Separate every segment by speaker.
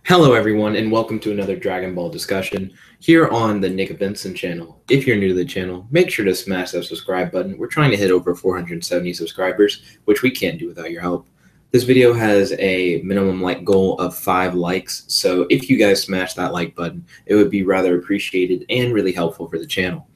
Speaker 1: Hello everyone and welcome to another Dragon Ball discussion here on the nickabenson channel. If you're new to the channel, make sure to smash that subscribe button. We're trying to hit over 470 subscribers, which we can't do without your help. This video has a minimum like goal of 5 likes, so if you guys smash that like button, it would be rather appreciated and really helpful for the channel.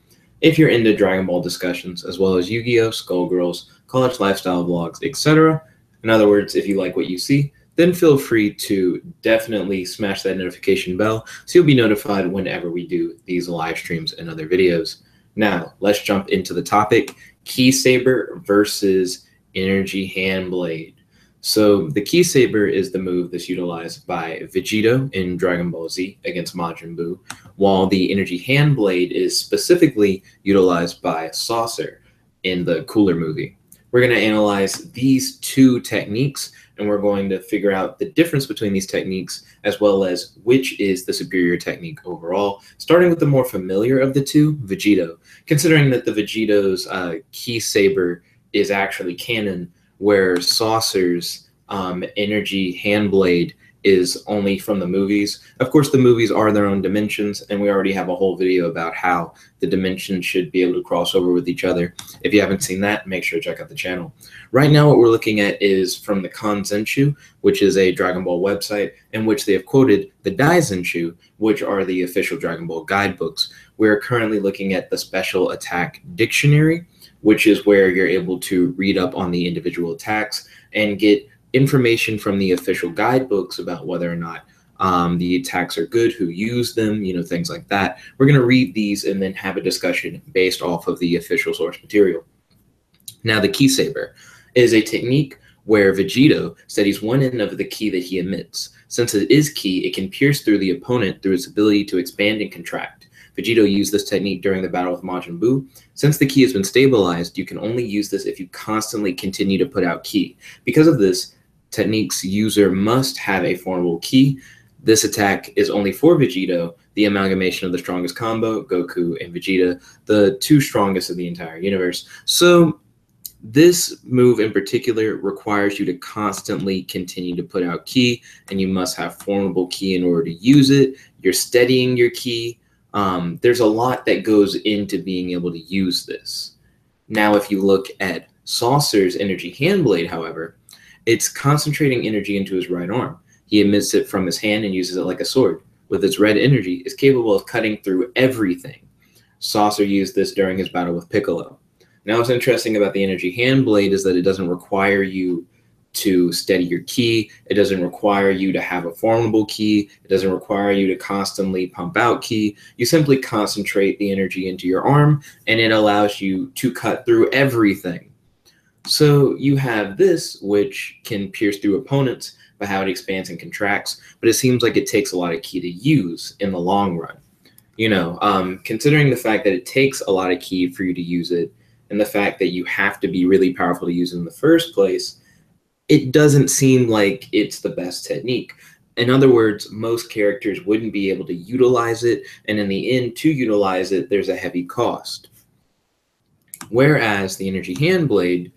Speaker 1: If you're into Dragon Ball discussions, as well as Yu-Gi-Oh, Skullgirls, college lifestyle vlogs, etc., in other words, if you like what you see, then feel free to definitely smash that notification bell so you'll be notified whenever we do these live streams and other videos. Now, let's jump into the topic, Ki Saber versus Energy Hand Blade. So the Ki Saber is the move that's utilized by Vegito in Dragon Ball Z against Majin Buu, while the Energy Hand Blade is specifically utilized by Saucer in the Cooler movie. We're going to analyze these two techniques, and we're going to figure out the difference between these techniques, as well as which is the superior technique overall, starting with the more familiar of the two, Vegito, considering that the Vegito's Ki Saber is actually canon, where Saucer's Energy Hand Blade is only from the movies. Of course, the movies are their own dimensions, and we already have a whole video about how the dimensions should be able to cross over with each other. If you haven't seen that, make sure to check out the channel. Right now, what we're looking at is from the Kanzenshu, which is a Dragon Ball website, in which they have quoted the Daizenshu, which are the official Dragon Ball guidebooks. We're currently looking at the Special Attack Dictionary, which is where you're able to read up on the individual attacks and get information from the official guidebooks about whether or not the attacks are good, who used them, things like that. We're going to read these and then have a discussion based off of the official source material. Now, the Ki Saber is a technique where Vegito studies one end of the ki that he emits. Since it is ki, it can pierce through the opponent through its ability to expand and contract. Vegito used this technique during the battle with Majin Buu. Since the ki has been stabilized, you can only use this if you constantly continue to put out ki. Because of this, technique's user must have a formable ki. This attack is only for Vegito, the amalgamation of the strongest combo, Goku and Vegeta, the two strongest of the entire universe. So this move in particular requires you to constantly continue to put out ki, and you must have formable ki in order to use it. You're steadying your ki. There's a lot that goes into being able to use this. Now, if you look at Saucer's Energy Hand Blade, however, it's concentrating energy into his right arm. He emits it from his hand and uses it like a sword. With its red energy, it's capable of cutting through everything. Saucer used this during his battle with Piccolo. Now, what's interesting about the Energy Hand Blade is that it doesn't require you to steady your ki. It doesn't require you to have a formable ki. It doesn't require you to constantly pump out ki. You simply concentrate the energy into your arm, and it allows you to cut through everything. So you have this, which can pierce through opponents by how it expands and contracts, but it seems like it takes a lot of ki to use in the long run. Considering the fact that it takes a lot of ki for you to use it, and the fact that you have to be really powerful to use it in the first place, it doesn't seem like it's the best technique. In other words, most characters wouldn't be able to utilize it, and in the end, to utilize it, there's a heavy cost. Whereas the Energy Hand Blade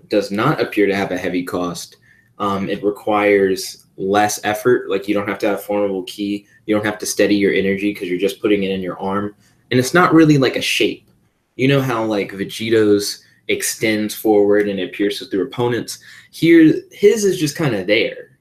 Speaker 1: does not appear to have a heavy cost. It requires less effort. Like, you don't have to have formable ki. You don't have to steady your energy because you're just putting it in your arm. And it's not really like a shape. You know how like Vegito's extends forward and it pierces through opponents? Here, his is just kind of there,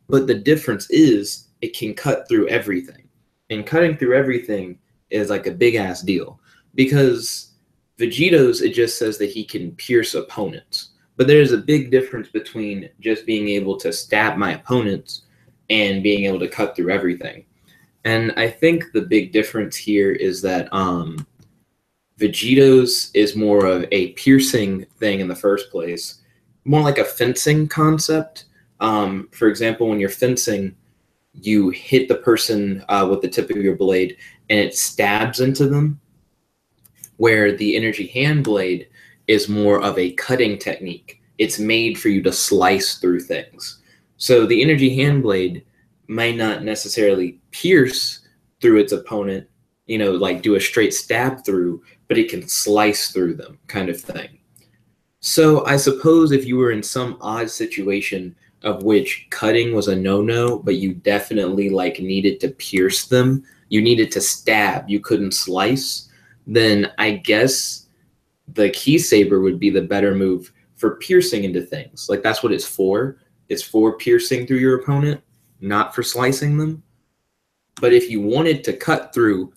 Speaker 1: But the difference is it can cut through everything. And cutting through everything is like a big ass deal, because Vegito's, it just says that he can pierce opponents. But there's a big difference between just being able to stab my opponents and being able to cut through everything. And I think the big difference here is that Vegito's is more of a piercing thing in the first place, more like a fencing concept. For example, when you're fencing, you hit the person with the tip of your blade and it stabs into them, where the Energy Hand Blade is more of a cutting technique. It's made for you to slice through things. So the Energy Hand Blade may not necessarily pierce through its opponent, like do a straight stab through, but it can slice through them, kind of thing. So I suppose if you were in some odd situation of which cutting was a no-no, but you definitely like needed to pierce them. You needed to stab. You couldn't slice. Then I guess the key saber would be the better move for piercing into things. Like that's what it's for. It's for piercing through your opponent, not for slicing them. But if you wanted to cut through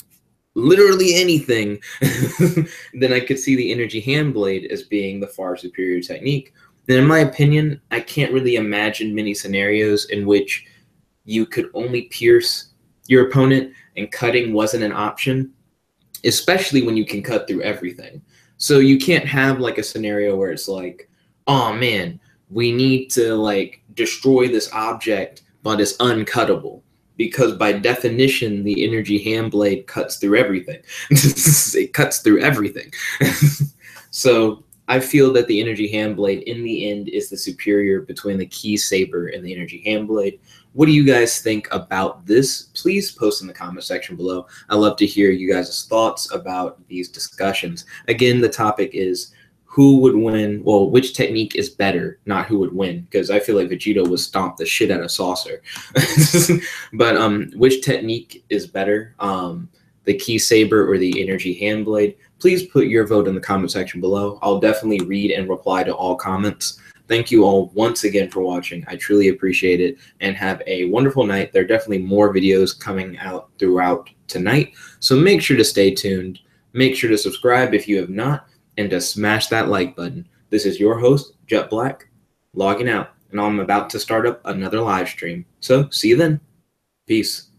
Speaker 1: literally anything, then I could see the energy hand blade as being the far superior technique. And in my opinion, I can't really imagine many scenarios in which you could only pierce your opponent and cutting wasn't an option, especially when you can cut through everything. So you can't have like a scenario where it's like, oh man, we need to like destroy this object, but it's uncuttable. Because by definition, the energy hand blade cuts through everything. It cuts through everything. So I feel that the energy hand blade in the end is the superior between the key saber and the energy hand blade. What do you guys think about this? Please post in the comment section below. I love to hear you guys' thoughts about these discussions. Again, the topic is who would win, well, which technique is better, not who would win, because I feel like Vegeta would stomp the shit out of Saucer. But which technique is better, the key saber or the energy hand blade? Please put your vote in the comment section below. I'll definitely read and reply to all comments. Thank you all once again for watching. I truly appreciate it, and have a wonderful night. There are definitely more videos coming out throughout tonight, so make sure to stay tuned. Make sure to subscribe if you have not, and to smash that like button. This is your host, Jet Black, logging out, and I'm about to start up another live stream. So see you then. Peace.